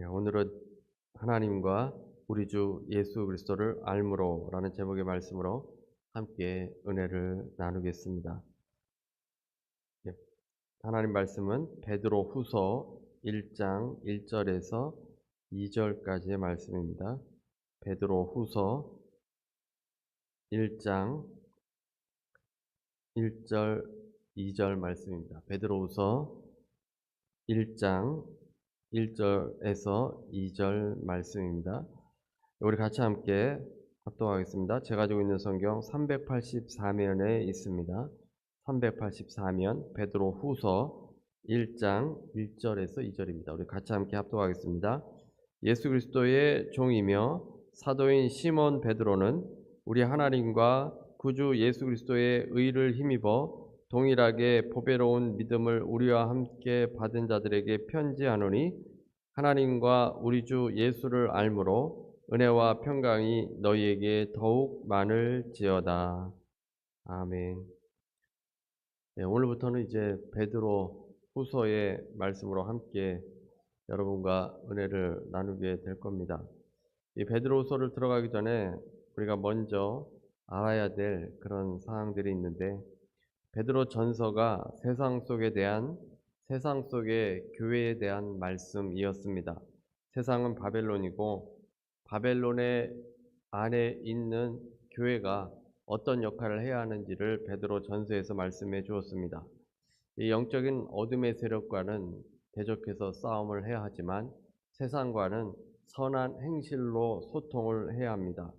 오늘은 하나님과 우리 주 예수 그리스도를 알므로라는 제목의 말씀으로 함께 은혜를 나누겠습니다. 예, 하나님 말씀은 베드로 후서 1장 1절에서 2절까지의 말씀입니다. 베드로 후서 1장 1절 2절 말씀입니다. 베드로 후서 1장 1절에서 2절 말씀입니다. 우리 같이 함께 합독하겠습니다. 제가 가지고 있는 성경 384면에 있습니다. 384면 베드로 후서 1장 1절에서 2절입니다. 우리 같이 함께 합독하겠습니다. 예수 그리스도의 종이며 사도인 시몬 베드로는 우리 하나님과 구주 예수 그리스도의 의를 힘입어 동일하게 보배로운 믿음을 우리와 함께 받은 자들에게 편지하노니 하나님과 우리 주 예수를 알므로 은혜와 평강이 너희에게 더욱 많을지어다. 아멘. 네, 오늘부터는 이제 베드로 후서의 말씀으로 함께 여러분과 은혜를 나누게 될 겁니다. 이 베드로 후서를 들어가기 전에 우리가 먼저 알아야 될 그런 사항들이 있는데, 베드로 전서가 세상 속의 교회에 대한 말씀이었습니다. 세상은 바벨론이고 바벨론의 안에 있는 교회가 어떤 역할을 해야 하는지를 베드로 전서에서 말씀해 주었습니다. 이 영적인 어둠의 세력과는 대적해서 싸움을 해야 하지만 세상과는 선한 행실로 소통을 해야 합니다.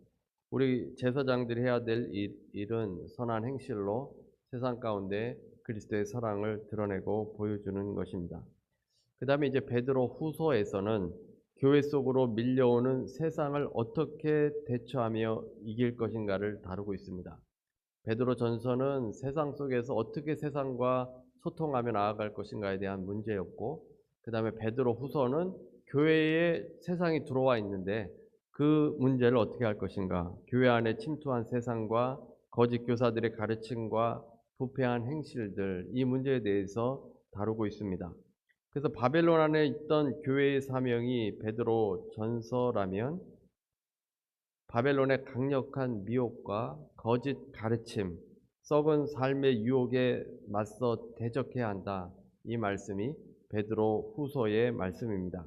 우리 제사장들이 해야 될 일은 선한 행실로 세상 가운데 그리스도의 사랑을 드러내고 보여주는 것입니다. 그 다음에 이제 베드로 후서에서는 교회 속으로 밀려오는 세상을 어떻게 대처하며 이길 것인가를 다루고 있습니다. 베드로 전서는 세상 속에서 어떻게 세상과 소통하며 나아갈 것인가에 대한 문제였고, 그 다음에 베드로 후서는 교회에 세상이 들어와 있는데 그 문제를 어떻게 할 것인가, 교회 안에 침투한 세상과 거짓 교사들의 가르침과 부패한 행실들, 이 문제에 대해서 다루고 있습니다. 그래서 바벨론 안에 있던 교회의 사명이 베드로 전서라면 바벨론의 강력한 미혹과 거짓 가르침, 썩은 삶의 유혹에 맞서 대적해야 한다. 이 말씀이 베드로 후서의 말씀입니다.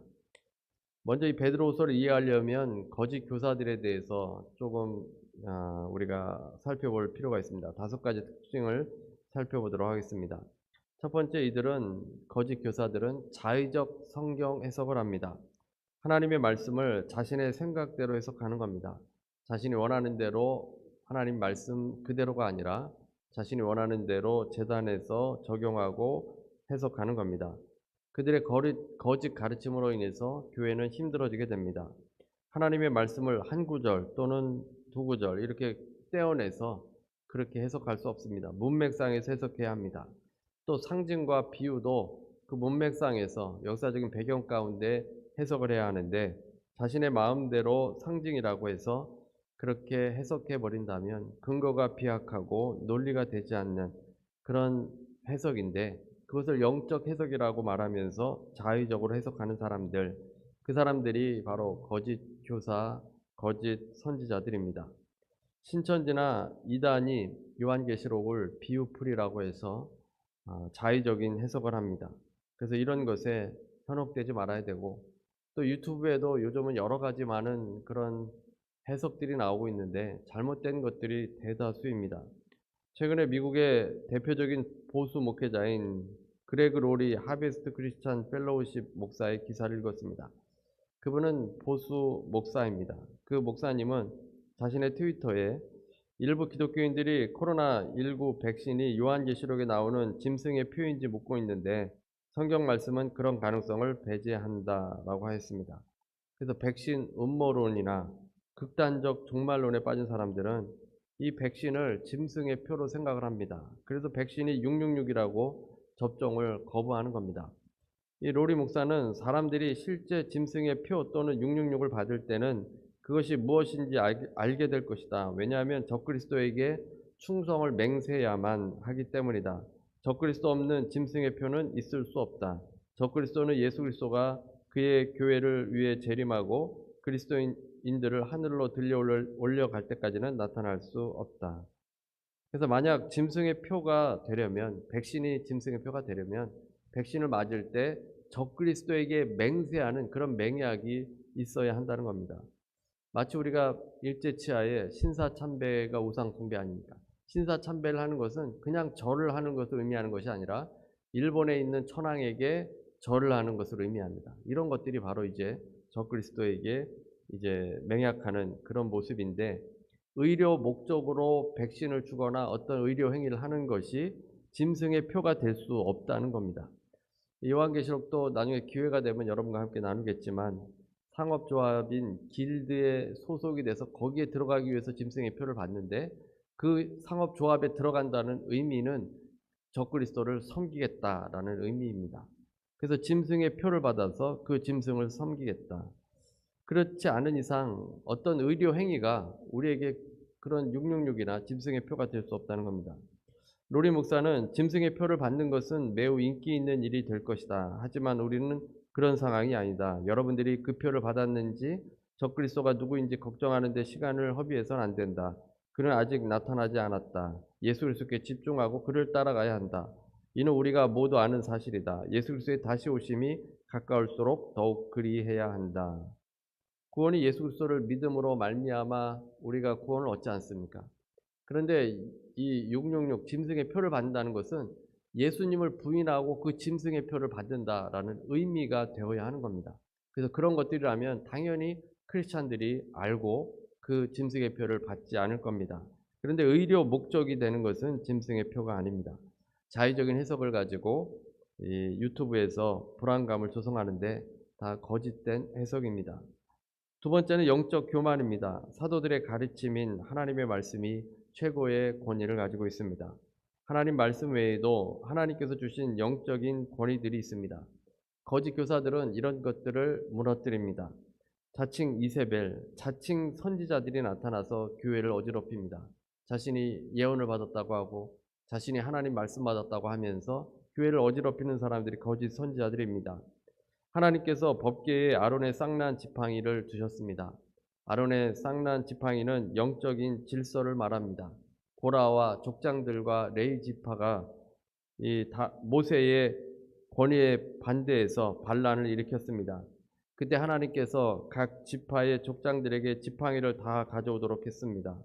먼저 이 베드로 후서를 이해하려면 거짓 교사들에 대해서 조금 우리가 살펴볼 필요가 있습니다. 5가지 특징을 살펴보도록 하겠습니다. 첫 번째, 거짓 교사들은 자의적 성경 해석을 합니다. 하나님의 말씀을 자신의 생각대로 해석하는 겁니다. 자신이 원하는 대로 하나님 말씀 그대로가 아니라 자신이 원하는 대로 재단에서 적용하고 해석하는 겁니다. 그들의 거짓 가르침으로 인해서 교회는 힘들어지게 됩니다. 하나님의 말씀을 한 구절 또는 두 구절 이렇게 떼어내서 그렇게 해석할 수 없습니다. 문맥상에서 해석해야 합니다. 또 상징과 비유도 그 문맥상에서 역사적인 배경 가운데 해석을 해야 하는데, 자신의 마음대로 상징이라고 해서 그렇게 해석해 버린다면 근거가 비약하고 논리가 되지 않는 그런 해석인데, 그것을 영적 해석이라고 말하면서 자의적으로 해석하는 사람들, 그 사람들이 바로 거짓 교사, 거짓 선지자들입니다. 신천지나 이단이 요한계시록을 비유풀이라고 해서 자의적인 해석을 합니다. 그래서 이런 것에 현혹되지 말아야 되고, 또 유튜브에도 요즘은 여러 가지 많은 그런 해석들이 나오고 있는데 잘못된 것들이 대다수입니다. 최근에 미국의 대표적인 보수 목회자인 그레그 로리 하베스트 크리스찬 펠로우십 목사의 기사를 읽었습니다. 그분은 보수 목사입니다. 그 목사님은 자신의 트위터에 일부 기독교인들이 코로나19 백신이 요한계시록에 나오는 짐승의 표현인지 묻고 있는데 성경 말씀은 그런 가능성을 배제한다라고 하였습니다. 그래서 백신 음모론이나 극단적 종말론에 빠진 사람들은 이 백신을 짐승의 표로 생각을 합니다. 그래서 백신이 666이라고 접종을 거부하는 겁니다. 이 로리 목사는 사람들이 실제 짐승의 표 또는 666을 받을 때는 그것이 무엇인지 알게 될 것이다. 왜냐하면 적그리스도에게 충성을 맹세해야만 하기 때문이다. 적그리스도 없는 짐승의 표는 있을 수 없다. 적그리스도는 예수 그리스도가 그의 교회를 위해 재림하고 그리스도인들을 하늘로 들려 올려갈 때까지는 나타날 수 없다. 그래서 만약 짐승의 표가 되려면, 백신이 짐승의 표가 되려면 백신을 맞을 때 적그리스도에게 맹세하는 그런 맹약이 있어야 한다는 겁니다. 마치 우리가 일제치하에 신사참배가 우상숭배 아닙니까? 신사참배를 하는 것은 그냥 절을 하는 것을 의미하는 것이 아니라 일본에 있는 천황에게 절을 하는 것을 의미합니다. 이런 것들이 바로 이제 적그리스도에게 이제 맹약하는 그런 모습인데, 의료 목적으로 백신을 주거나 어떤 의료 행위를 하는 것이 짐승의 표가 될 수 없다는 겁니다. 요한계시록도 나중에 기회가 되면 여러분과 함께 나누겠지만, 상업조합인 길드에 소속이 돼서 거기에 들어가기 위해서 짐승의 표를 받는데, 그 상업조합에 들어간다는 의미는 적그리스도를 섬기겠다라는 의미입니다. 그래서 짐승의 표를 받아서 그 짐승을 섬기겠다. 그렇지 않은 이상 어떤 의료 행위가 우리에게 그런 666이나 짐승의 표가 될 수 없다는 겁니다. 로리 목사는 짐승의 표를 받는 것은 매우 인기 있는 일이 될 것이다. 하지만 우리는 그런 상황이 아니다. 여러분들이 그 표를 받았는지 적그리스도가 누구인지 걱정하는 데 시간을 허비해서는 안 된다. 그는 아직 나타나지 않았다. 예수 그리스도께 집중하고 그를 따라가야 한다. 이는 우리가 모두 아는 사실이다. 예수 그리스도의 다시 오심이 가까울수록 더욱 그리해야 한다. 구원이 예수 그리스도를 믿음으로 말미암아 우리가 구원을 얻지 않습니까? 그런데 이 666 짐승의 표를 받는다는 것은 예수님을 부인하고 그 짐승의 표를 받는다라는 의미가 되어야 하는 겁니다. 그래서 그런 것들이라면 당연히 크리스찬들이 알고 그 짐승의 표를 받지 않을 겁니다. 그런데 의료 목적이 되는 것은 짐승의 표가 아닙니다. 자의적인 해석을 가지고 이 유튜브에서 불안감을 조성하는데 다 거짓된 해석입니다. 두 번째는 영적 교만입니다. 사도들의 가르침인 하나님의 말씀이 최고의 권위를 가지고 있습니다. 하나님 말씀 외에도 하나님께서 주신 영적인 권위들이 있습니다. 거짓 교사들은 이런 것들을 무너뜨립니다. 자칭 이세벨, 자칭 선지자들이 나타나서 교회를 어지럽힙니다. 자신이 예언을 받았다고 하고 자신이 하나님 말씀 받았다고 하면서 교회를 어지럽히는 사람들이 거짓 선지자들입니다. 하나님께서 법궤에 아론의 쌍난 지팡이를 두셨습니다. 아론의 쌍난 지팡이는 영적인 질서를 말합니다. 고라와 족장들과 레위 지파가 모세의 권위에 반대해서 반란을 일으켰습니다. 그때 하나님께서 각 지파의 족장들에게 지팡이를 다 가져오도록 했습니다.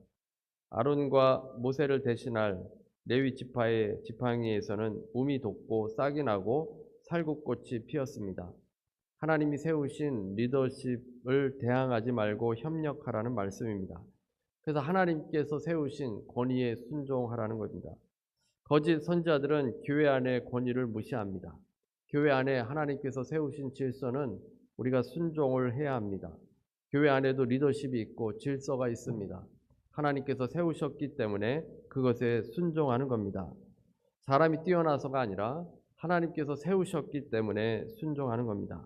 아론과 모세를 대신할 레위 지파의 지팡이에서는 움이 돋고 싹이 나고 살구꽃이 피었습니다. 하나님이 세우신 리더십을 대항하지 말고 협력하라는 말씀입니다. 그래서 하나님께서 세우신 권위에 순종하라는 겁니다. 거짓 선지자들은 교회 안의 권위를 무시합니다. 교회 안에 하나님께서 세우신 질서는 우리가 순종을 해야 합니다. 교회 안에도 리더십이 있고 질서가 있습니다. 하나님께서 세우셨기 때문에 그것에 순종하는 겁니다. 사람이 뛰어나서가 아니라 하나님께서 세우셨기 때문에 순종하는 겁니다.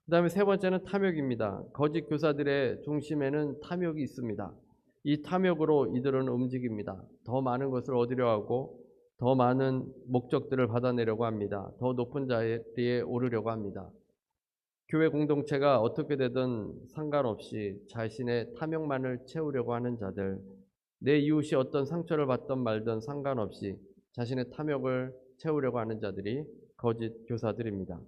그 다음에 세 번째는 탐욕입니다. 거짓 교사들의 중심에는 탐욕이 있습니다. 이 탐욕으로 이들은 움직입니다. 더 많은 것을 얻으려 하고 더 많은 목적들을 받아내려고 합니다. 더 높은 자리에 오르려고 합니다. 교회 공동체가 어떻게 되든 상관없이 자신의 탐욕만을 채우려고 하는 자들, 내 이웃이 어떤 상처를 받든 말든 상관없이 자신의 탐욕을 채우려고 하는 자들이 거짓 교사들입니다.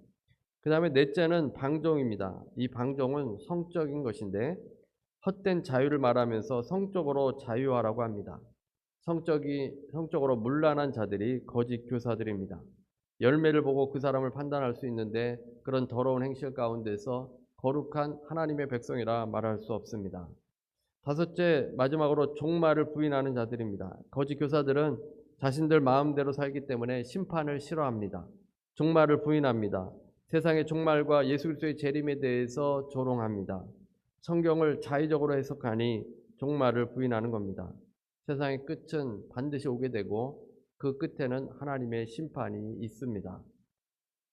그 다음에 넷째는 방종입니다. 이 방종은 성적인 것인데 헛된 자유를 말하면서 성적으로 자유하라고 합니다. 성적으로 문란한 자들이 거짓 교사들입니다. 열매를 보고 그 사람을 판단할 수 있는데 그런 더러운 행실 가운데서 거룩한 하나님의 백성이라 말할 수 없습니다. 다섯째, 마지막으로 종말을 부인하는 자들입니다. 거짓 교사들은 자신들 마음대로 살기 때문에 심판을 싫어합니다. 종말을 부인합니다. 세상의 종말과 예수 그리스도의 재림에 대해서 조롱합니다. 성경을 자의적으로 해석하니 종말을 부인하는 겁니다. 세상의 끝은 반드시 오게 되고 그 끝에는 하나님의 심판이 있습니다.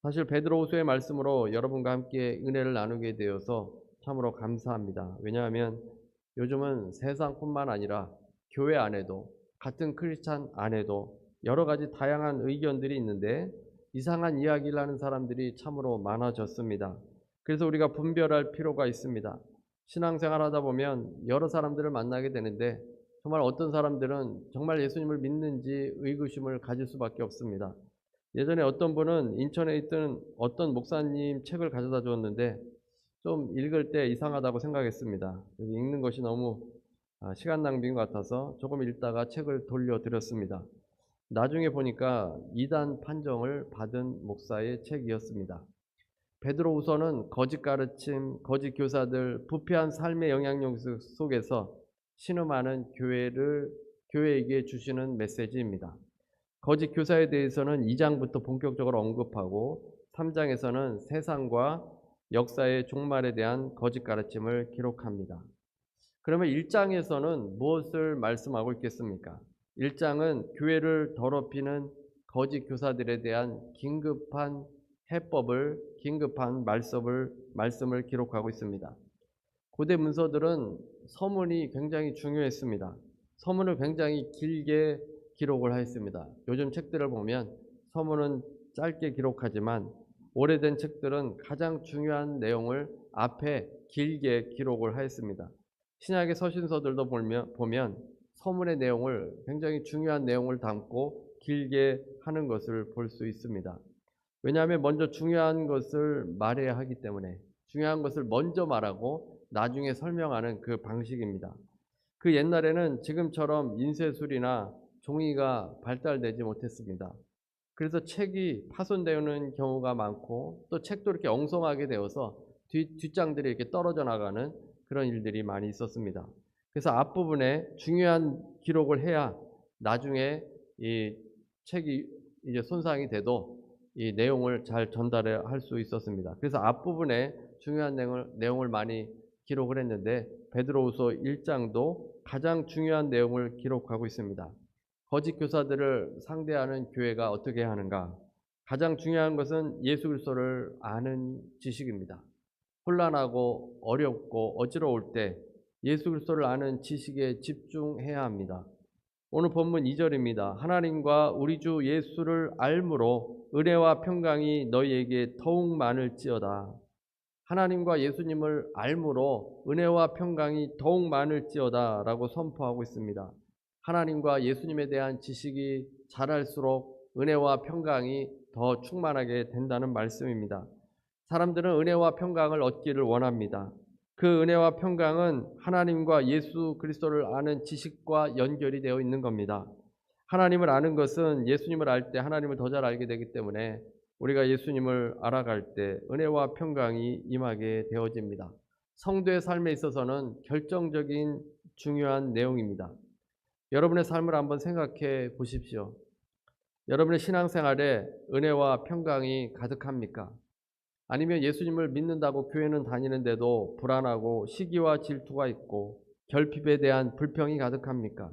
사실 베드로후서의 말씀으로 여러분과 함께 은혜를 나누게 되어서 참으로 감사합니다. 왜냐하면 요즘은 세상뿐만 아니라 교회 안에도 같은 크리스찬 안에도 여러 가지 다양한 의견들이 있는데 이상한 이야기를 하는 사람들이 참으로 많아졌습니다. 그래서 우리가 분별할 필요가 있습니다. 신앙생활 하다 보면 여러 사람들을 만나게 되는데 정말 어떤 사람들은 정말 예수님을 믿는지 의구심을 가질 수밖에 없습니다. 예전에 어떤 분은 인천에 있던 어떤 목사님 책을 가져다 주었는데 좀 읽을 때 이상하다고 생각했습니다. 그래서 읽는 것이 너무 시간 낭비인 것 같아서 조금 읽다가 책을 돌려드렸습니다. 나중에 보니까 이단 판정을 받은 목사의 책이었습니다. 베드로후서는 거짓 가르침, 거짓 교사들, 부패한 삶의 영향력 속에서 신음하는 교회에게 주시는 메시지입니다. 거짓 교사에 대해서는 2장부터 본격적으로 언급하고 3장에서는 세상과 역사의 종말에 대한 거짓 가르침을 기록합니다. 그러면 1장에서는 무엇을 말씀하고 있겠습니까? 1장은 교회를 더럽히는 거짓 교사들에 대한 긴급한 해법을, 긴급한 말씀을 기록하고 있습니다. 고대 문서들은 서문이 굉장히 중요했습니다. 서문을 굉장히 길게 기록을 하였습니다. 요즘 책들을 보면 서문은 짧게 기록하지만 오래된 책들은 가장 중요한 내용을 앞에 길게 기록을 하였습니다. 신약의 서신서들도 보면 서문의 내용을 굉장히 중요한 내용을 담고 길게 하는 것을 볼 수 있습니다. 왜냐하면 먼저 중요한 것을 말해야 하기 때문에 중요한 것을 먼저 말하고 나중에 설명하는 그 방식입니다. 그 옛날에는 지금처럼 인쇄술이나 종이가 발달되지 못했습니다. 그래서 책이 파손되는 경우가 많고 또 책도 이렇게 엉성하게 되어서 뒷장들이 이렇게 떨어져 나가는 그런 일들이 많이 있었습니다. 그래서 앞부분에 중요한 기록을 해야 나중에 이 책이 이제 손상이 돼도 이 내용을 잘 전달할 수 있었습니다. 그래서 앞부분에 중요한 내용을 많이 기록을 했는데 베드로후서 1장도 가장 중요한 내용을 기록하고 있습니다. 거짓 교사들을 상대하는 교회가 어떻게 하는가? 가장 중요한 것은 예수 그리스도를 아는 지식입니다. 혼란하고 어렵고 어지러울 때 예수 그리스도를 아는 지식에 집중해야 합니다. 오늘 본문 2절입니다. 하나님과 우리 주 예수를 알므로 은혜와 평강이 너희에게 더욱 많을지어다. 하나님과 예수님을 알므로 은혜와 평강이 더욱 많을지어다 라고 선포하고 있습니다. 하나님과 예수님에 대한 지식이 자랄수록 은혜와 평강이 더 충만하게 된다는 말씀입니다. 사람들은 은혜와 평강을 얻기를 원합니다. 그 은혜와 평강은 하나님과 예수 그리스도를 아는 지식과 연결이 되어 있는 겁니다. 하나님을 아는 것은 예수님을 알 때 하나님을 더 잘 알게 되기 때문에 우리가 예수님을 알아갈 때 은혜와 평강이 임하게 되어집니다. 성도의 삶에 있어서는 결정적인 중요한 내용입니다. 여러분의 삶을 한번 생각해 보십시오. 여러분의 신앙생활에 은혜와 평강이 가득합니까? 아니면 예수님을 믿는다고 교회는 다니는데도 불안하고 시기와 질투가 있고 결핍에 대한 불평이 가득합니까?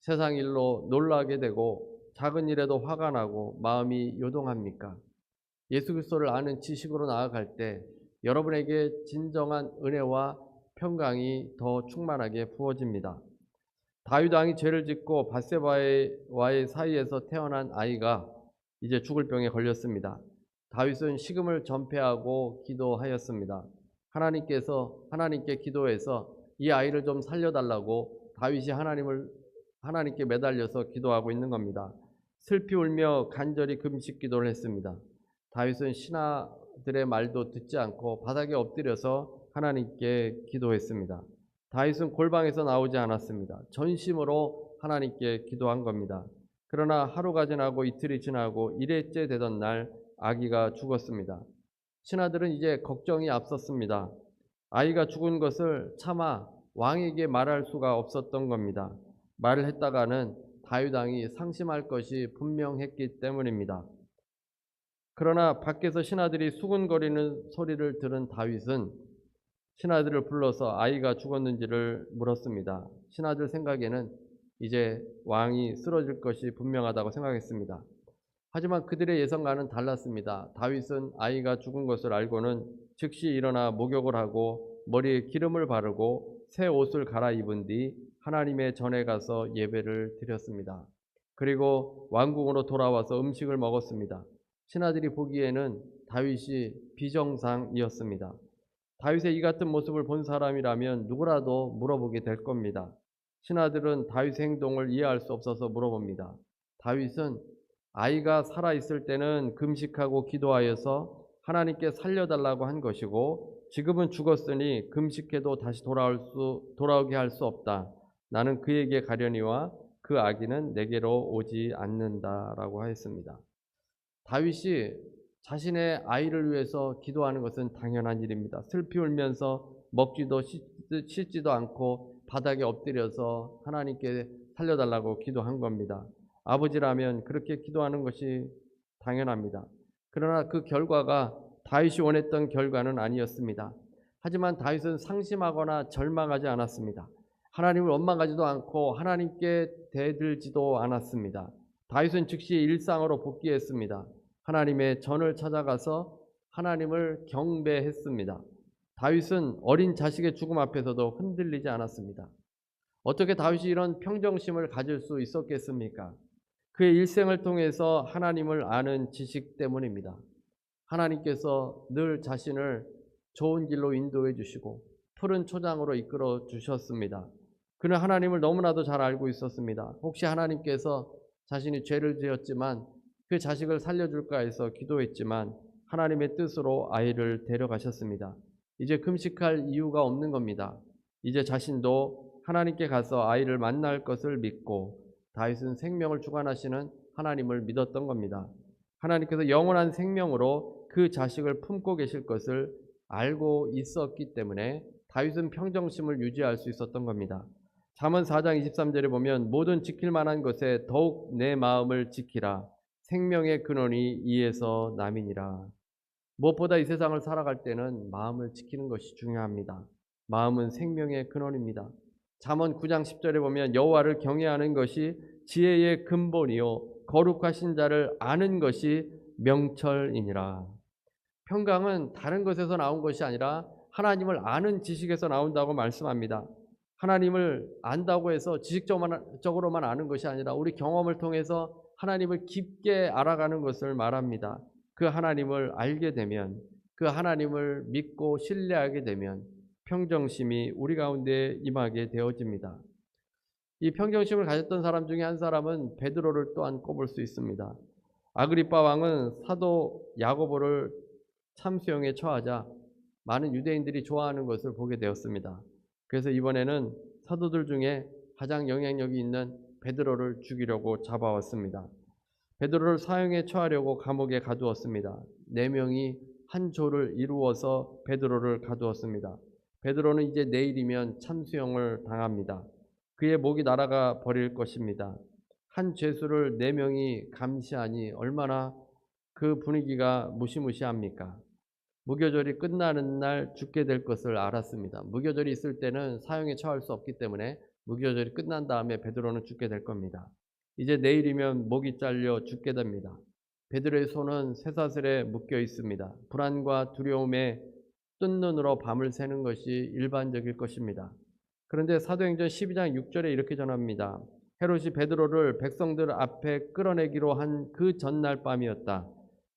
세상 일로 놀라게 되고 작은 일에도 화가 나고 마음이 요동합니까? 예수 그리스도를 아는 지식으로 나아갈 때 여러분에게 진정한 은혜와 평강이 더 충만하게 부어집니다. 다윗 왕이 죄를 짓고 밧세바와의 사이에서 태어난 아이가 이제 죽을 병에 걸렸습니다. 다윗은 식음을 전폐하고 기도하였습니다. 하나님께 기도해서 이 아이를 좀 살려달라고 다윗이 하나님께 매달려서 기도하고 있는 겁니다. 슬피 울며 간절히 금식 기도를 했습니다. 다윗은 신하들의 말도 듣지 않고 바닥에 엎드려서 하나님께 기도했습니다. 다윗은 골방에서 나오지 않았습니다. 전심으로 하나님께 기도한 겁니다. 그러나 하루가 지나고 이틀이 지나고 1회째 되던 날 아기가 죽었습니다. 신하들은 이제 걱정이 앞섰습니다. 아이가 죽은 것을 차마 왕에게 말할 수가 없었던 겁니다. 말을 했다가는 다윗 왕이 상심할 것이 분명했기 때문입니다. 그러나 밖에서 신하들이 수군거리는 소리를 들은 다윗은 신하들을 불러서 아이가 죽었는지를 물었습니다. 신하들 생각에는 이제 왕이 쓰러질 것이 분명하다고 생각했습니다. 하지만 그들의 예상과는 달랐습니다. 다윗은 아이가 죽은 것을 알고는 즉시 일어나 목욕을 하고 머리에 기름을 바르고 새 옷을 갈아입은 뒤 하나님의 전에 가서 예배를 드렸습니다. 그리고 왕궁으로 돌아와서 음식을 먹었습니다. 신하들이 보기에는 다윗이 비정상이었습니다. 다윗의 이 같은 모습을 본 사람이라면 누구라도 물어보게 될 겁니다. 신하들은 다윗의 행동을 이해할 수 없어서 물어봅니다. 다윗은 아이가 살아있을 때는 금식하고 기도하여서 하나님께 살려달라고 한 것이고 지금은 죽었으니 금식해도 다시 돌아오게 할 수 없다. 나는 그에게 가려니와 그 아기는 내게로 오지 않는다라고 하였습니다. 다윗이 자신의 아이를 위해서 기도하는 것은 당연한 일입니다. 슬피 울면서 먹지도 씻지도 않고 바닥에 엎드려서 하나님께 살려달라고 기도한 겁니다. 아버지라면 그렇게 기도하는 것이 당연합니다. 그러나 그 결과가 다윗이 원했던 결과는 아니었습니다. 하지만 다윗은 상심하거나 절망하지 않았습니다. 하나님을 원망하지도 않고 하나님께 대들지도 않았습니다. 다윗은 즉시 일상으로 복귀했습니다. 하나님의 전을 찾아가서 하나님을 경배했습니다. 다윗은 어린 자식의 죽음 앞에서도 흔들리지 않았습니다. 어떻게 다윗이 이런 평정심을 가질 수 있었겠습니까? 그의 일생을 통해서 하나님을 아는 지식 때문입니다. 하나님께서 늘 자신을 좋은 길로 인도해 주시고 푸른 초장으로 이끌어 주셨습니다. 그는 하나님을 너무나도 잘 알고 있었습니다. 혹시 하나님께서 자신이 죄를 지었지만 그 자식을 살려줄까 해서 기도했지만 하나님의 뜻으로 아이를 데려가셨습니다. 이제 금식할 이유가 없는 겁니다. 이제 자신도 하나님께 가서 아이를 만날 것을 믿고 다윗은 생명을 주관하시는 하나님을 믿었던 겁니다. 하나님께서 영원한 생명으로 그 자식을 품고 계실 것을 알고 있었기 때문에 다윗은 평정심을 유지할 수 있었던 겁니다. 잠언 4장 23절에 보면 모든 지킬 만한 것에 더욱 내 마음을 지키라. 생명의 근원이 이에서 남이니라. 무엇보다 이 세상을 살아갈 때는 마음을 지키는 것이 중요합니다. 마음은 생명의 근원입니다. 잠언 9장 10절에 보면 여호와를 경외하는 것이 지혜의 근본이요 거룩하신 자를 아는 것이 명철이니라. 평강은 다른 것에서 나온 것이 아니라 하나님을 아는 지식에서 나온다고 말씀합니다. 하나님을 안다고 해서 지식적으로만 아는 것이 아니라 우리 경험을 통해서 하나님을 깊게 알아가는 것을 말합니다. 그 하나님을 알게 되면, 그 하나님을 믿고 신뢰하게 되면 평정심이 우리 가운데 임하게 되어집니다. 이 평정심을 가졌던 사람 중에 한 사람은 베드로를 또한 꼽을 수 있습니다. 아그리빠 왕은 사도 야고보를 참수형에 처하자 많은 유대인들이 좋아하는 것을 보게 되었습니다. 그래서 이번에는 사도들 중에 가장 영향력이 있는 베드로를 죽이려고 잡아왔습니다. 베드로를 사형에 처하려고 감옥에 가두었습니다. 4명이 한 조를 이루어서 베드로를 가두었습니다. 베드로는 이제 내일이면 참수형을 당합니다. 그의 목이 날아가 버릴 것입니다. 한 죄수를 4명이 감시하니 얼마나 그 분위기가 무시무시합니까? 무교절이 끝나는 날 죽게 될 것을 알았습니다. 무교절이 있을 때는 사형에 처할 수 없기 때문에 무교절이 끝난 다음에 베드로는 죽게 될 겁니다. 이제 내일이면 목이 잘려 죽게 됩니다. 베드로의 손은 쇠사슬에 묶여 있습니다. 불안과 두려움에 뜬 눈으로 밤을 새는 것이 일반적일 것입니다. 그런데 사도행전 12장 6절에 이렇게 전합니다. 헤롯이 베드로를 백성들 앞에 끌어내기로 한 그 전날 밤이었다.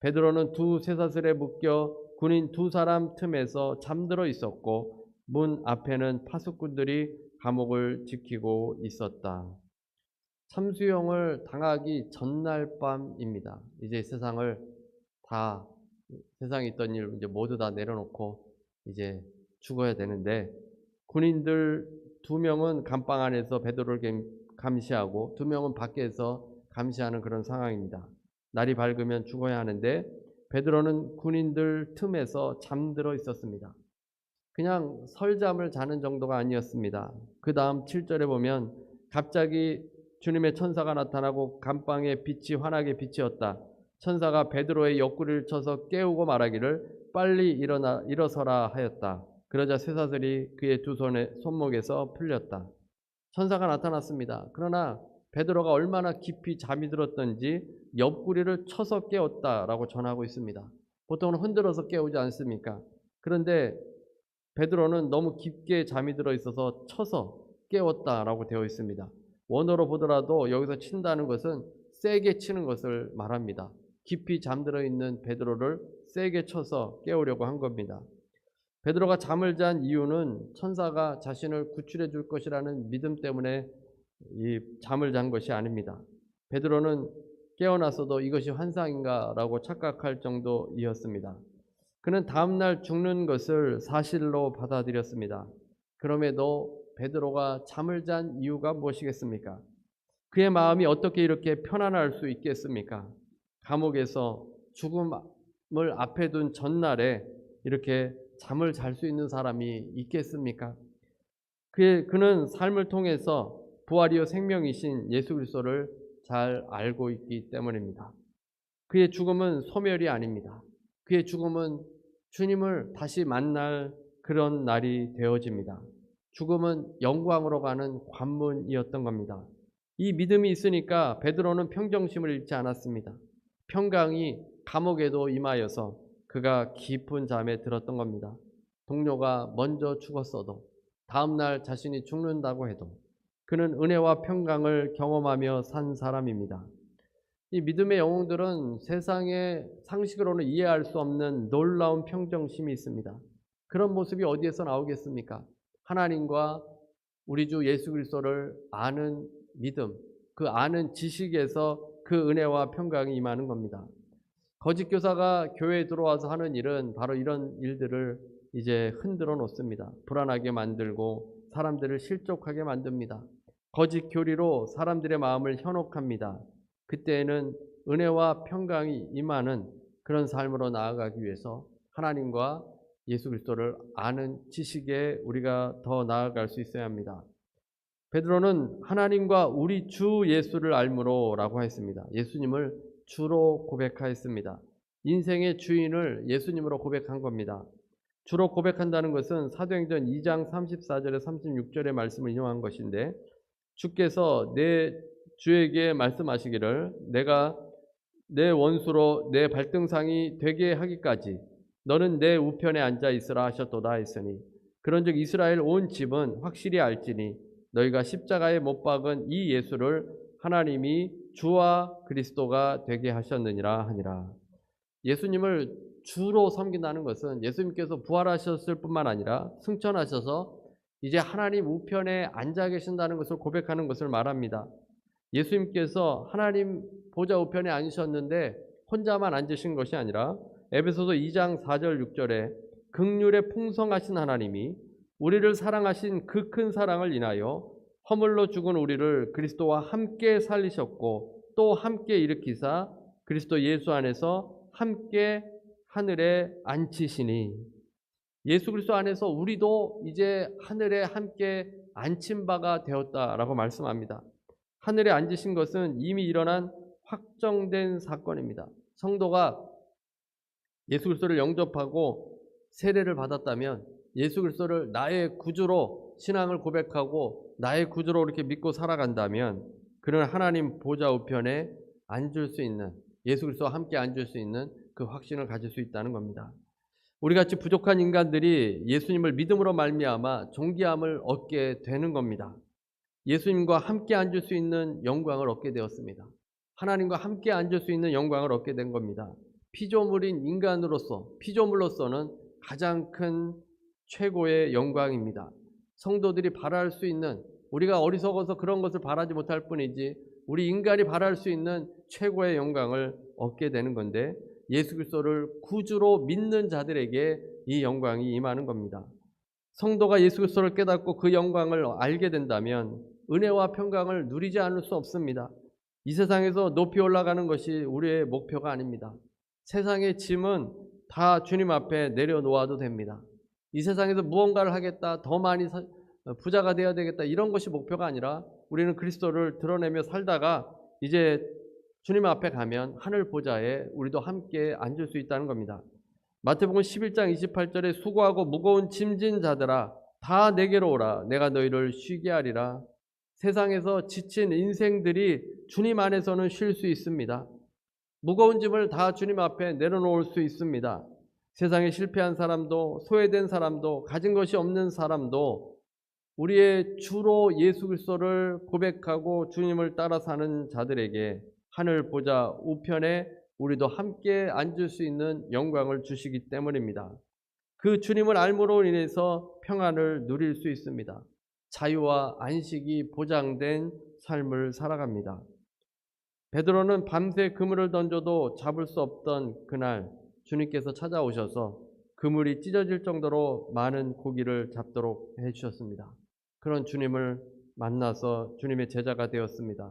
베드로는 두 쇠사슬에 묶여 군인 2사람 틈에서 잠들어 있었고 문 앞에는 파수꾼들이 감옥을 지키고 있었다. 참수형을 당하기 전날 밤입니다. 이제 세상에 있던 일 이제 모두 다 내려놓고 이제 죽어야 되는데 군인들 2명은 감방 안에서 베드로를 감시하고 2명은 밖에서 감시하는 그런 상황입니다. 날이 밝으면 죽어야 하는데 베드로는 군인들 틈에서 잠들어 있었습니다. 그냥 설잠을 자는 정도가 아니었습니다. 그 다음 7절에 보면 갑자기 주님의 천사가 나타나고 감방에 빛이 환하게 비치었다. 천사가 베드로의 옆구리를 쳐서 깨우고 말하기를 빨리 일어서라 하였다. 그러자 쇠사슬이 그의 두 손목에서 풀렸다. 천사가 나타났습니다. 그러나 베드로가 얼마나 깊이 잠이 들었던지 옆구리를 쳐서 깨웠다라고 전하고 있습니다. 보통은 흔들어서 깨우지 않습니까? 그런데 베드로는 너무 깊게 잠이 들어 있어서 쳐서 깨웠다라고 되어 있습니다. 원어로 보더라도 여기서 친다는 것은 세게 치는 것을 말합니다. 깊이 잠들어 있는 베드로를 세게 쳐서 깨우려고 한 겁니다. 베드로가 잠을 잔 이유는 천사가 자신을 구출해 줄 것이라는 믿음 때문에 이 잠을 잔 것이 아닙니다. 베드로는 깨어났어도 이것이 환상인가라고 착각할 정도이었습니다. 그는 다음날 죽는 것을 사실로 받아들였습니다. 그럼에도 베드로가 잠을 잔 이유가 무엇이겠습니까? 그의 마음이 어떻게 이렇게 편안할 수 있겠습니까? 감옥에서 죽음을 앞에 둔 전날에 이렇게 잠을 잘 수 있는 사람이 있겠습니까? 그는 삶을 통해서 부활이요 생명이신 예수 그리스도를 잘 알고 있기 때문입니다. 그의 죽음은 소멸이 아닙니다. 그의 죽음은 주님을 다시 만날 그런 날이 되어집니다. 죽음은 영광으로 가는 관문이었던 겁니다. 이 믿음이 있으니까 베드로는 평정심을 잃지 않았습니다. 평강이 감옥에도 임하여서 그가 깊은 잠에 들었던 겁니다. 동료가 먼저 죽었어도 다음날 자신이 죽는다고 해도 그는 은혜와 평강을 경험하며 산 사람입니다. 이 믿음의 영웅들은 세상의 상식으로는 이해할 수 없는 놀라운 평정심이 있습니다. 그런 모습이 어디에서 나오겠습니까? 하나님과 우리 주 예수 그리스도를 아는 믿음, 그 아는 지식에서 그 은혜와 평강이 임하는 겁니다. 거짓 교사가 교회에 들어와서 하는 일은 바로 이런 일들을 이제 흔들어 놓습니다. 불안하게 만들고 사람들을 실족하게 만듭니다. 거짓 교리로 사람들의 마음을 현혹합니다. 그때에는 은혜와 평강이 임하는 그런 삶으로 나아가기 위해서 하나님과 예수 그리스도를 아는 지식에 우리가 더 나아갈 수 있어야 합니다. 베드로는 하나님과 우리 주 예수를 알므로라고 했습니다. 예수님을 주로 고백하였습니다. 인생의 주인을 예수님으로 고백한 겁니다. 주로 고백한다는 것은 사도행전 2장 34절에 36절의 말씀을 인용한 것인데, 주께서 내 주에게 말씀하시기를 내가 내 원수로 내 발등상이 되게 하기까지 너는 내 우편에 앉아 있으라 하셨도다 했으니, 그런즉 이스라엘 온 집은 확실히 알지니 너희가 십자가에 못 박은 이 예수를 하나님이 주와 그리스도가 되게 하셨느니라 하니라. 예수님을 주로 섬긴다는 것은 예수님께서 부활하셨을 뿐만 아니라 승천하셔서 이제 하나님 우편에 앉아 계신다는 것을 고백하는 것을 말합니다. 예수님께서 하나님 보좌 우편에 앉으셨는데 혼자만 앉으신 것이 아니라 에베소서 2장 4절 6절에 긍휼에 풍성하신 하나님이 우리를 사랑하신 그 큰 사랑을 인하여 허물로 죽은 우리를 그리스도와 함께 살리셨고 또 함께 일으키사 그리스도 예수 안에서 함께 하늘에 앉히시니, 예수 그리스도 안에서 우리도 이제 하늘에 함께 앉힌 바가 되었다라고 말씀합니다. 하늘에 앉으신 것은 이미 일어난 확정된 사건입니다. 성도가 예수 그리스도를 영접하고 세례를 받았다면 예수 그리스도를 나의 구주로 신앙을 고백하고 나의 구주로 이렇게 믿고 살아간다면 그는 하나님 보좌 우편에 앉을 수 있는, 예수 그리스도와 함께 앉을 수 있는 그 확신을 가질 수 있다는 겁니다. 우리같이 부족한 인간들이 예수님을 믿음으로 말미암아 존귀함을 얻게 되는 겁니다. 예수님과 함께 앉을 수 있는 영광을 얻게 되었습니다. 하나님과 함께 앉을 수 있는 영광을 얻게 된 겁니다. 피조물인 인간으로서, 피조물로서는 가장 큰 최고의 영광입니다. 성도들이 바랄 수 있는, 우리가 어리석어서 그런 것을 바라지 못할 뿐이지 우리 인간이 바랄 수 있는 최고의 영광을 얻게 되는 건데, 예수 그리스도를 구주로 믿는 자들에게 이 영광이 임하는 겁니다. 성도가 예수 그리스도를 깨닫고 그 영광을 알게 된다면 은혜와 평강을 누리지 않을 수 없습니다. 이 세상에서 높이 올라가는 것이 우리의 목표가 아닙니다. 세상의 짐은 다 주님 앞에 내려놓아도 됩니다. 이 세상에서 무언가를 하겠다, 더 많이 부자가 되어야 되겠다, 이런 것이 목표가 아니라 우리는 그리스도를 드러내며 살다가 이제 주님 앞에 가면 하늘 보좌에 우리도 함께 앉을 수 있다는 겁니다. 마태복음 11장 28절에 수고하고 무거운 짐진 자들아 다 내게로 오라 내가 너희를 쉬게 하리라. 세상에서 지친 인생들이 주님 안에서는 쉴 수 있습니다. 무거운 짐을 다 주님 앞에 내려놓을 수 있습니다. 세상에 실패한 사람도 소외된 사람도 가진 것이 없는 사람도 우리의 주로 예수 그리스도를 고백하고 주님을 따라 사는 자들에게 하늘 보좌 우편에 우리도 함께 앉을 수 있는 영광을 주시기 때문입니다. 그 주님을 알므로 인해서 평안을 누릴 수 있습니다. 자유와 안식이 보장된 삶을 살아갑니다. 베드로는 밤새 그물을 던져도 잡을 수 없던 그날 주님께서 찾아오셔서 그물이 찢어질 정도로 많은 고기를 잡도록 해주셨습니다. 그런 주님을 만나서 주님의 제자가 되었습니다.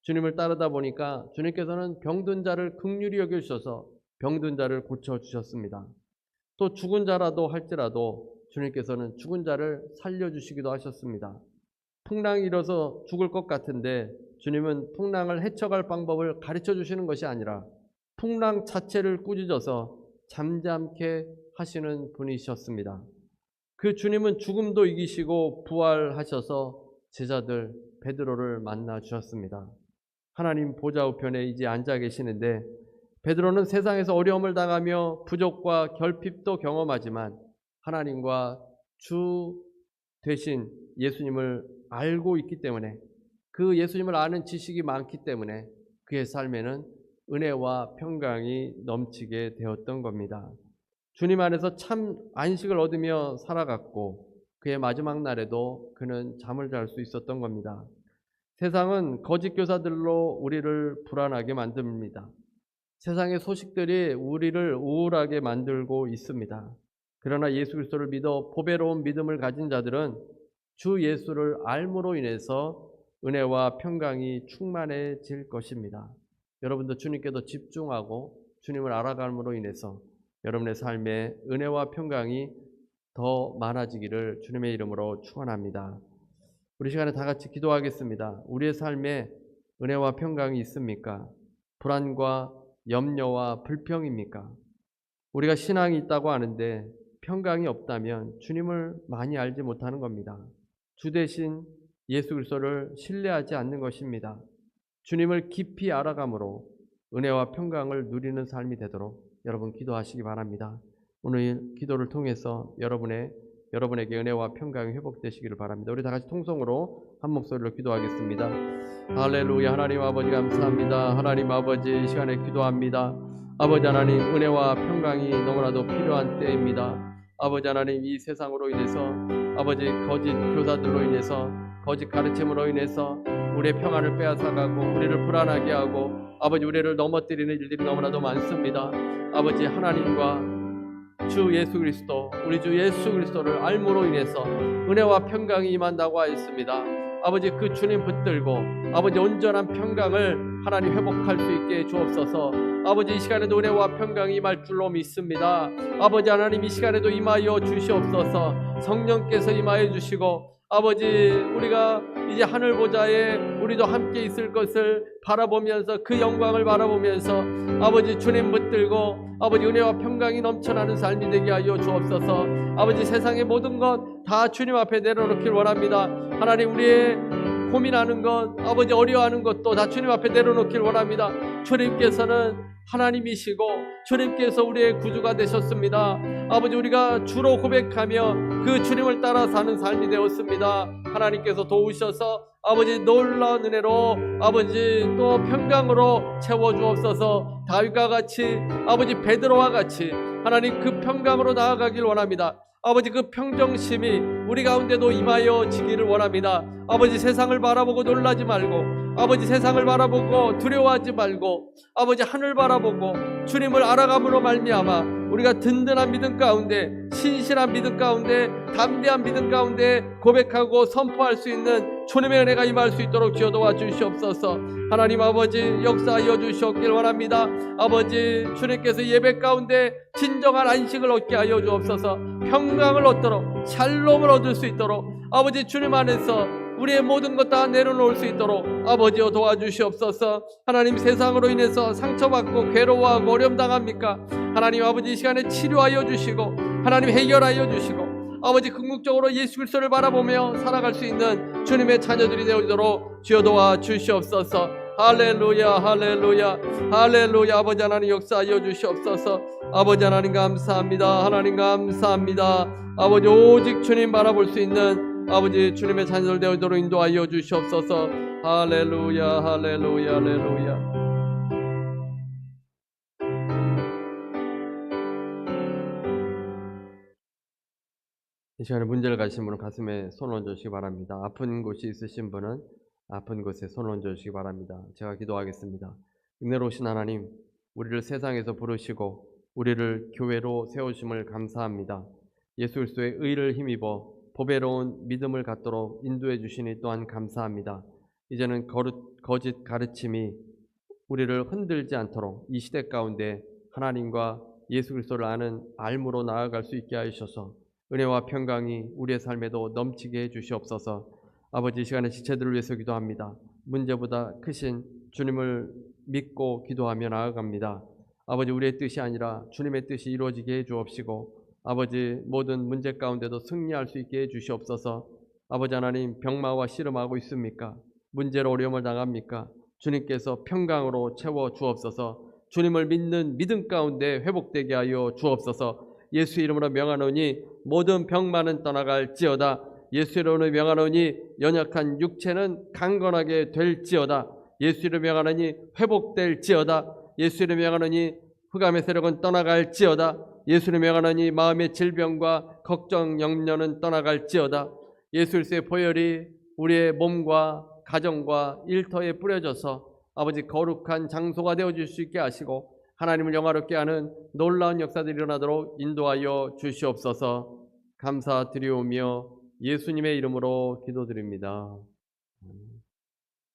주님을 따르다 보니까 주님께서는 병든 자를 긍휼히 여겨주셔서 병든 자를 고쳐주셨습니다. 또 죽은 자라도 할지라도 주님께서는 죽은 자를 살려주시기도 하셨습니다. 풍랑이 일어서 죽을 것 같은데 주님은 풍랑을 헤쳐갈 방법을 가르쳐 주시는 것이 아니라 풍랑 자체를 꾸짖어서 잠잠케 하시는 분이셨습니다. 그 주님은 죽음도 이기시고 부활하셔서 제자들 베드로를 만나 주셨습니다. 하나님 보좌 우편에 이제 앉아 계시는데 베드로는 세상에서 어려움을 당하며 부족과 결핍도 경험하지만 하나님과 주 되신 예수님을 알고 있기 때문에 그 예수님을 아는 지식이 많기 때문에 그의 삶에는 은혜와 평강이 넘치게 되었던 겁니다. 주님 안에서 참 안식을 얻으며 살아갔고 그의 마지막 날에도 그는 잠을 잘 수 있었던 겁니다. 세상은 거짓 교사들로 우리를 불안하게 만듭니다. 세상의 소식들이 우리를 우울하게 만들고 있습니다. 그러나 예수 그리스도를 믿어 보배로운 믿음을 가진 자들은 주 예수를 알므로 인해서 은혜와 평강이 충만해질 것입니다. 여러분도 주님께도 집중하고 주님을 알아감으로 인해서 여러분의 삶에 은혜와 평강이 더 많아지기를 주님의 이름으로 축원합니다. 우리 시간에 다 같이 기도하겠습니다. 우리의 삶에 은혜와 평강이 있습니까? 불안과 염려와 불평입니까? 우리가 신앙이 있다고 하는데 평강이 없다면 주님을 많이 알지 못하는 겁니다. 주 대신 예수 그리스도를 신뢰하지 않는 것입니다. 주님을 깊이 알아감으로 은혜와 평강을 누리는 삶이 되도록 여러분 기도하시기 바랍니다. 오늘 기도를 통해서 여러분에게 은혜와 평강이 회복되시기를 바랍니다. 우리 다 같이 통성으로 한 목소리로 기도하겠습니다. 할렐루야. 하나님 아버지 감사합니다. 하나님 아버지 시간에 기도합니다. 아버지 하나님 은혜와 평강이 너무나도 필요한 때입니다. 아버지 하나님 이 세상으로 인해서 아버지 거짓 교사들로 인해서 거짓 가르침으로 인해서 우리의 평안을 빼앗아가고 우리를 불안하게 하고 아버지 우리를 넘어뜨리는 일들이 너무나도 많습니다. 아버지 하나님과 주 예수 그리스도 우리 주 예수 그리스도를 알므로 인해서 은혜와 평강이 임한다고 하였습니다. 아버지 그 주님 붙들고 아버지 온전한 평강을 하나님 회복할 수 있게 해 주옵소서. 아버지 이 시간에도 은혜와 평강이 임할 줄로 믿습니다. 아버지 하나님 이 시간에도 임하여 주시옵소서. 성령께서 임하여 주시고 아버지 우리가 이제 하늘 보좌에 우리도 함께 있을 것을 바라보면서 그 영광을 바라보면서 아버지 주님 붙들고 아버지 은혜와 평강이 넘쳐나는 삶이 되게 하여 주옵소서. 아버지 세상의 모든 것 다 주님 앞에 내려놓길 원합니다. 하나님 우리의 고민하는 것 아버지 어려워하는 것도 다 주님 앞에 내려놓길 원합니다. 주님께서는 하나님이시고 주님께서 우리의 구주가 되셨습니다. 아버지 우리가 주로 고백하며 그 주님을 따라 사는 삶이 되었습니다. 하나님께서 도우셔서 아버지 놀라운 은혜로 아버지 또 평강으로 채워주옵소서. 다윗과 같이 아버지 베드로와 같이 하나님 그 평강으로 나아가길 원합니다. 아버지 그 평정심이 우리 가운데도 임하여 지기를 원합니다. 아버지 세상을 바라보고 놀라지 말고 아버지 세상을 바라보고 두려워하지 말고 아버지 하늘 바라보고 주님을 알아감으로 말미암아 우리가 든든한 믿음 가운데 신실한 믿음 가운데 담대한 믿음 가운데 고백하고 선포할 수 있는 주님의 은혜가 임할 수 있도록 주여 도와주시옵소서. 하나님 아버지 역사하여 주시옵길 원합니다. 아버지 주님께서 예배 가운데 진정한 안식을 얻게 하여 주옵소서. 평강을 얻도록 샬롬을 얻을 수 있도록 아버지 주님 안에서 우리의 모든 것 다 내려놓을 수 있도록 아버지여 도와주시옵소서. 하나님 세상으로 인해서 상처받고 괴로워하고 어려움 당합니까? 하나님 아버지 이 시간에 치료하여 주시고 하나님 해결하여 주시고 아버지 궁극적으로 예수 그리스도를 바라보며 살아갈 수 있는 주님의 자녀들이 되도록 주여 도와주시옵소서. 할렐루야 할렐루야 할렐루야. 아버지 하나님 역사하여 주시옵소서. 아버지 하나님 감사합니다. 하나님 감사합니다. 아버지 오직 주님 바라볼 수 있는 아버지 주님의 자녀들 되도록 인도하여 주시옵소서. 할렐루야 할렐루야 할렐루야. 이 시간에 문제를 가지신 분은 가슴에 손을 얹으시기 바랍니다. 아픈 곳이 있으신 분은 아픈 곳에 손을 얹으시기 바랍니다. 제가 기도하겠습니다. 은혜로우신 하나님, 우리를 세상에서 부르시고 우리를 교회로 세우심을 감사합니다. 예수 그리스도의 의를 힘입어 보배로운 믿음을 갖도록 인도해 주시니 또한 감사합니다. 이제는 거짓 가르침이 우리를 흔들지 않도록 이 시대 가운데 하나님과 예수 그리스도를 아는 알므로 나아갈 수 있게 하셔서 은혜와 평강이 우리의 삶에도 넘치게 해 주시옵소서. 아버지, 이 시간에 지체들을 위해서 기도합니다. 문제보다 크신 주님을 믿고 기도하며 나아갑니다. 아버지, 우리의 뜻이 아니라 주님의 뜻이 이루어지게 해 주옵시고 아버지, 모든 문제 가운데도 승리할 수 있게 해 주시옵소서. 아버지 하나님, 병마와 씨름하고 있습니까? 문제로 어려움을 당합니까? 주님께서 평강으로 채워 주옵소서. 주님을 믿는 믿음 가운데 회복되게 하여 주옵소서. 예수 이름으로 명하노니 모든 병만은 떠나갈지어다. 예수 이름으로 명하노니 연약한 육체는 강건하게 될지어다. 예수 이름으로 명하노니 회복될지어다. 예수 이름으로 명하노니 흑암의 세력은 떠나갈지어다. 예수 이름으로 명하노니 마음의 질병과 걱정 염려는 떠나갈지어다. 예수 그리스도의 보혈이 우리의 몸과 가정과 일터에 뿌려져서 아버지 거룩한 장소가 되어줄 수 있게 하시고 하나님을 영화롭게 하는 놀라운 역사들이 일어나도록 인도하여 주시옵소서. 감사드리오며 예수님의 이름으로 기도드립니다.